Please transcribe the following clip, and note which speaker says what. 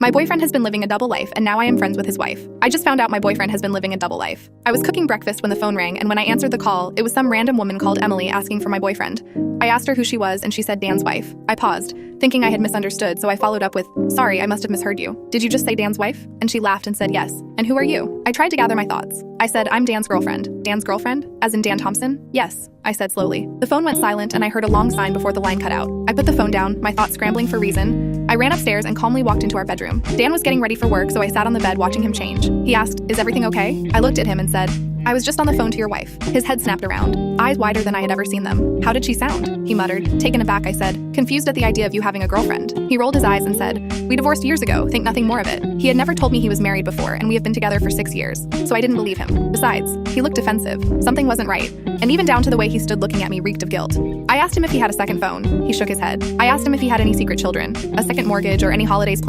Speaker 1: My boyfriend has been living a double life, and now I am friends with his wife. I just found out my boyfriend has been living a double life. I was cooking breakfast when the phone rang, and when I answered the call, it was some random woman called Emily asking for my boyfriend. I asked her who she was, and she said Dan's wife. I paused, thinking I had misunderstood, so I followed up with, "Sorry, I must have misheard you. Did you just say Dan's wife?" And she laughed and said yes. "And who are you?" I tried to gather my thoughts. I said, "I'm Dan's girlfriend." "Dan's girlfriend? As in Dan Thompson?" "Yes," I said slowly. The phone went silent, and I heard a long sign before the line cut out. I put the phone down, my thoughts scrambling for reason. I ran upstairs and calmly walked into our bedroom. Dan was getting ready for work, so I sat on the bed watching him change. He asked, "Is everything okay?" I looked at him and said, "I was just on the phone to your wife." His head snapped around, eyes wider than I had ever seen them. "How did she sound?" He muttered. Taken aback, I said, "Confused at the idea of you having a girlfriend." He rolled his eyes and said, "We divorced years ago, think nothing more of it." He had never told me he was married before, and we have been together for 6 years, so I didn't believe him. Besides, he looked defensive. Something wasn't right, and even down to the way he stood looking at me reeked of guilt. I asked him if he had a second phone. He shook his head. I asked him if he had any secret children, a second mortgage, or any holidays planned